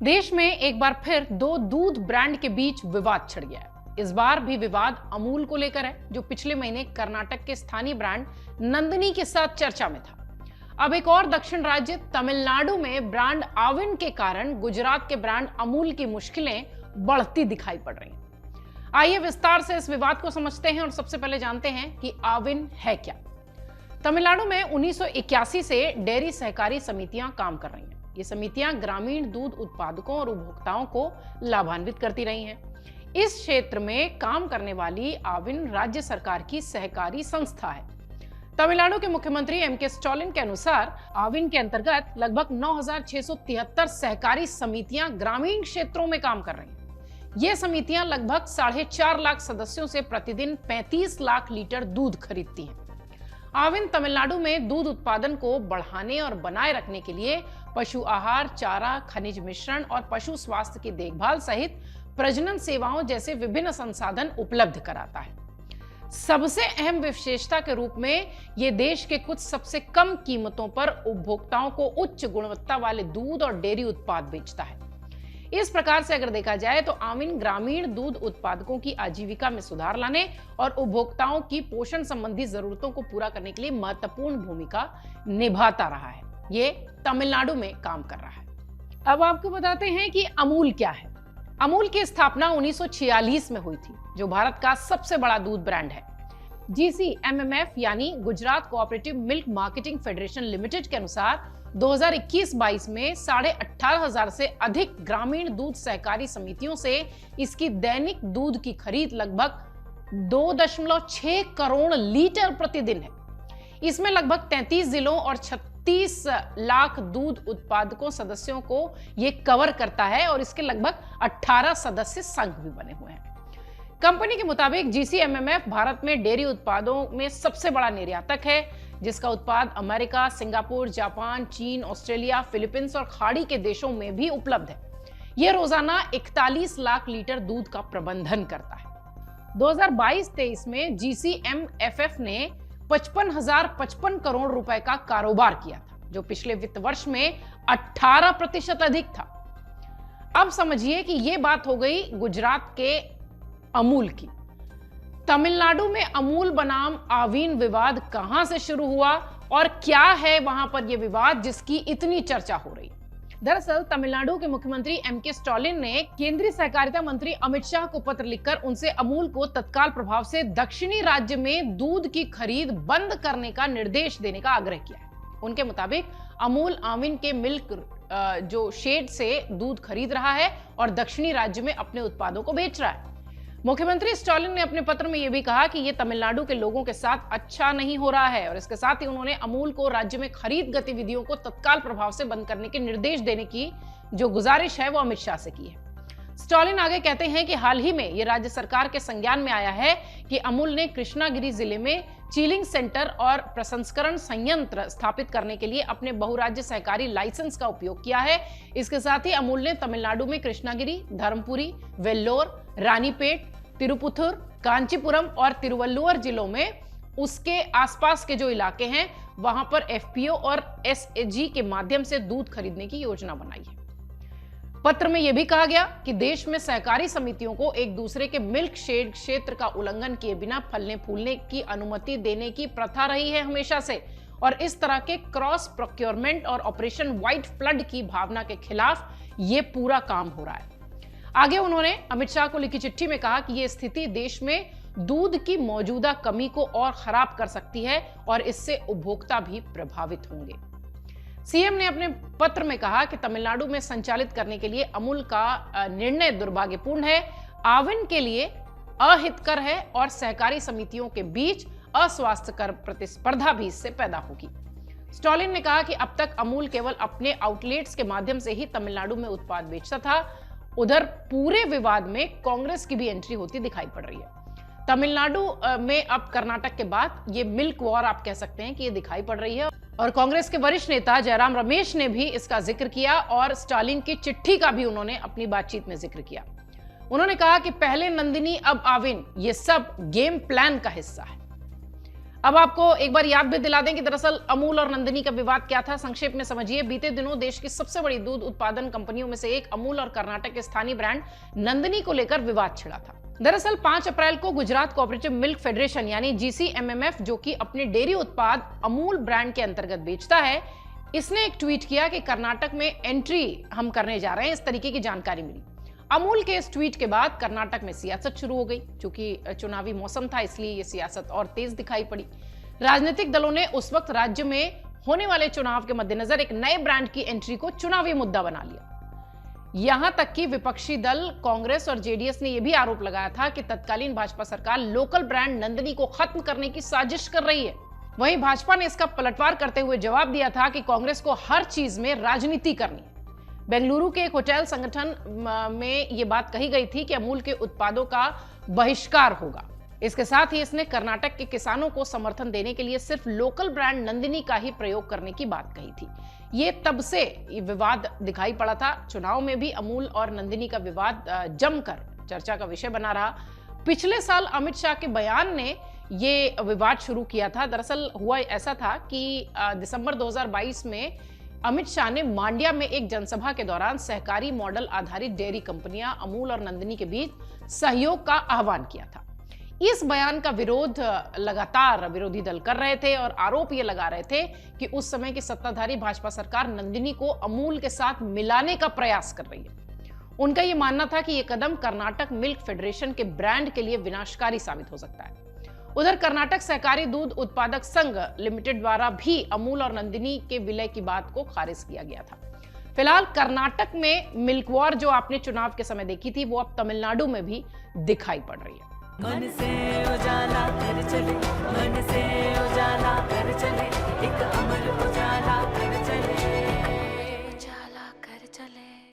देश में एक बार फिर दो दूध ब्रांड के बीच विवाद छिड़ गया है। इस बार भी विवाद अमूल को लेकर है, जो पिछले महीने कर्नाटक के स्थानीय ब्रांड नंदिनी के साथ चर्चा में था। अब एक और दक्षिण राज्य तमिलनाडु में ब्रांड आविन के कारण गुजरात के ब्रांड अमूल की मुश्किलें बढ़ती दिखाई पड़ रही हैं। आइए विस्तार से इस विवाद को समझते हैं और सबसे पहले जानते हैं कि आविन है क्या। तमिलनाडु में 1981 से डेयरी सहकारी समितियां काम कर रही हैं। ये समितियां ग्रामीण दूध उत्पादकों और उपभोक्ताओं को लाभान्वित करती रही हैं। इस क्षेत्र में काम करने वाली आविन राज्य सरकार की सहकारी संस्था है। तमिलनाडु के मुख्यमंत्री एम.के. स्टालिन के अनुसार आविन के अंतर्गत लगभग 9,673 सहकारी समितियां ग्रामीण क्षेत्रों में काम कर रही हैं। ये समितियां लगभग 4.5 लाख सदस्यों से प्रतिदिन 35 लाख लीटर दूध खरीदती हैं। आविन तमिलनाडु में दूध उत्पादन को बढ़ाने और बनाए रखने के लिए पशु आहार, चारा, खनिज मिश्रण और पशु स्वास्थ्य की देखभाल सहित प्रजनन सेवाओं जैसे विभिन्न संसाधन उपलब्ध कराता है। सबसे अहम विशेषता के रूप में ये देश के कुछ सबसे कम कीमतों पर उपभोक्ताओं को उच्च गुणवत्ता वाले दूध और डेयरी उत्पाद बेचता है। इस प्रकार से अगर देखा जाए तो आविन ग्रामीण दूध उत्पादकों की आजीविका में सुधार लाने और उपभोक्ताओं की पोषण संबंधी जरूरतों को पूरा करने के लिए महत्वपूर्ण भूमिका निभाता रहा है। ये तमिलनाडु में काम कर रहा है। अब आपको बताते हैं कि अमूल क्या है। अमूल की स्थापना 1946 में हुई थी, जो भारत का सबसे बड़ा दूध ब्रांड है। GCMMF यानी Gujarat cooperative milk marketing federation limited के अनुसार 2021-22 में 18,500 से अधिक ग्रामीण दूध सहकारी समितियों से इसकी दैनिक दूध की खरीद लगभग 2.6 करोड़ लीटर प्रतिदिन है। इसमें लगभग 33 जिलों और 36 लाख दूध उत्पादकों सदस्यों को यह कवर करता है और इसके लगभग 18 सदस्य संघ भी बने हुए हैं। कंपनी के मुताबिक GCMMF भारत में डेयरी उत्पादों में सबसे बड़ा निर्यातक है, जिसका उत्पाद अमेरिका, सिंगापुर, जापान, चीन, ऑस्ट्रेलिया, फिलीपींस और खाड़ी के देशों में भी उपलब्ध है। यह रोजाना 41 लाख लीटर दूध का प्रबंधन करता है। 2022-23 में GCMFF ने 55,055 करोड़ रुपए का कारोबार किया था, जो पिछले वित्त वर्ष में 18% अधिक था। अब समझिए कि यह बात हो गई गुजरात के अमूल की। तमिलनाडु में अमूल बनाम आविन विवाद कहां से शुरू हुआ और क्या है वहां पर यह विवाद जिसकी इतनी चर्चा हो रही है। दरअसल तमिलनाडु के मुख्यमंत्री एम.के. स्टालिन ने केंद्रीय सहकारिता मंत्री अमित शाह को पत्र लिखकर उनसे अमूल को तत्काल प्रभाव से दक्षिणी राज्य में दूध की खरीद बंद करने का निर्देश देने का आग्रह किया है। उनके मुताबिक अमूल आविन के मिल्क जो शेड से दूध खरीद रहा है और दक्षिणी राज्य में अपने उत्पादों को बेच रहा है। मुख्यमंत्री स्टालिन ने अपने पत्र में यह भी कहा कि यह तमिलनाडु के लोगों के साथ अच्छा नहीं हो रहा है और इसके साथ ही उन्होंने अमूल को राज्य में खरीद गतिविधियों को तत्काल प्रभाव से बंद करने के निर्देश देने की जो गुजारिश है वो अमित शाह से की है। स्टालिन आगे कहते हैं कि हाल ही में यह राज्य सरकार के संज्ञान में आया है कि अमूल ने कृष्णागिरी जिले में चीलिंग सेंटर और प्रसंस्करण संयंत्र स्थापित करने के लिए अपने बहुराज्य सहकारी लाइसेंस का उपयोग किया है। इसके साथ ही अमूल ने तमिलनाडु में कृष्णागिरी, धर्मपुरी, वेल्लोर, रानीपेट, तिरुपुथुर, कांचीपुरम और तिरुवल्लुवर जिलों में उसके आसपास के जो इलाके हैं वहां पर FPO और SAG के माध्यम से दूध खरीदने की योजना बनाई है। पत्र में यह भी कहा गया कि देश में सहकारी समितियों को एक दूसरे के मिल्क शेड क्षेत्र का उल्लंघन किए बिना फलने फूलने की अनुमति देने की प्रथा रही है हमेशा से, और इस तरह के क्रॉस प्रोक्योरमेंट और ऑपरेशन व्हाइट फ्लड की भावना के खिलाफ यह पूरा काम हो रहा है। आगे उन्होंने अमित शाह को लिखी चिट्ठी में कहा कि यह स्थिति देश में दूध की मौजूदा कमी को और खराब कर सकती है और इससे उपभोक्ता भी प्रभावित होंगे। सीएम ने अपने पत्र में कहा कि तमिलनाडु में संचालित करने के लिए अमूल का निर्णय दुर्भाग्यपूर्ण है, आविन के लिए अहितकर है और सहकारी समितियों के बीच अस्वास्थ्यकर प्रतिस्पर्धा भी इससे पैदा होगी। स्टालिन ने कहा कि अब तक अमूल केवल अपने आउटलेट्स के माध्यम से ही तमिलनाडु में उत्पाद बेचता था। उधर पूरे विवाद में कांग्रेस की भी एंट्री होती दिखाई पड़ रही है। तमिलनाडु में अब कर्नाटक के बाद ये मिल्क वॉर आप कह सकते हैं कि ये दिखाई पड़ रही है और कांग्रेस के वरिष्ठ नेता जयराम रमेश ने भी इसका जिक्र किया और स्टालिन की चिट्ठी का भी उन्होंने अपनी बातचीत में जिक्र किया। उन्होंने कहा कि पहले नंदिनी अब आविन, ये सब गेम प्लान का हिस्सा है। अब आपको एक बार याद भी दिला दें कि दरअसल अमूल और नंदिनी का विवाद क्या था। संक्षेप में समझिए, बीते दिनों देश की सबसे बड़ी दूध उत्पादन कंपनियों में से एक अमूल और कर्नाटक के स्थानीय ब्रांड नंदिनी को लेकर विवाद छिड़ा था। दरअसल 5 अप्रैल को गुजरात कोऑपरेटिव मिल्क फेडरेशन यानी GCMMF, जो कि अपने डेयरी उत्पाद अमूल ब्रांड के अंतर्गत बेचता है, इसने एक ट्वीट किया कि कर्नाटक में एंट्री हम करने जा रहे हैं, इस तरीके की जानकारी मिली। अमूल के इस ट्वीट के बाद कर्नाटक में सियासत शुरू हो गई। क्योंकि चुनावी मौसम था, इसलिए ये सियासत और तेज दिखाई पड़ी। राजनीतिक दलों ने उस वक्त राज्य में होने वाले चुनाव के मद्देनजर एक नए ब्रांड की एंट्री को चुनावी मुद्दा बना लिया। यहां तक कि विपक्षी दल कांग्रेस और जेडीएस ने यह भी आरोप लगाया था कि तत्कालीन भाजपा सरकार लोकल ब्रांड नंदिनी को खत्म करने की साजिश कर रही है। वहीं भाजपा ने इसका पलटवार करते हुए जवाब दिया था कि कांग्रेस को हर चीज में राजनीति करनी है। बेंगलुरु के एक होटल संगठन में यह बात कही गई थी कि अमूल के उत्पादों का बहिष्कार होगा। इसके साथ ही इसने कर्नाटक के किसानों को समर्थन देने के लिए सिर्फ लोकल ब्रांड नंदिनी का ही प्रयोग करने की बात कही थी। ये तब से विवाद दिखाई पड़ा था। चुनाव में भी अमूल और नंदिनी का विवाद जमकर चर्चा का विषय बना रहा। पिछले साल अमित शाह के बयान ने ये विवाद शुरू किया था। दरअसल हुआ ऐसा था कि दिसंबर 2022 में अमित शाह ने मांड्या में एक जनसभा के दौरान सहकारी मॉडल आधारित डेयरी कंपनियां अमूल और नंदिनी के बीच सहयोग का आह्वान किया था। इस बयान का विरोध लगातार विरोधी दल कर रहे थे और आरोप ये लगा रहे थे कि उस समय की सत्ताधारी भाजपा सरकार नंदिनी को अमूल के साथ मिलाने का प्रयास कर रही है। उनका ये मानना था कि ये कदम कर्नाटक मिल्क फेडरेशन के ब्रांड के लिए विनाशकारी साबित हो सकता है। उधर कर्नाटक सहकारी दूध उत्पादक संघ लिमिटेड द्वारा भी अमूल और नंदिनी के विलय की बात को खारिज किया गया था। फिलहाल कर्नाटक में मिल्क वॉर जो आपने चुनाव के समय देखी थी, वो अब तमिलनाडु में भी दिखाई पड़ रही है। मन से उजाला कर चले, मन से उजाला कर चले, एक अमर उजाला कर चले।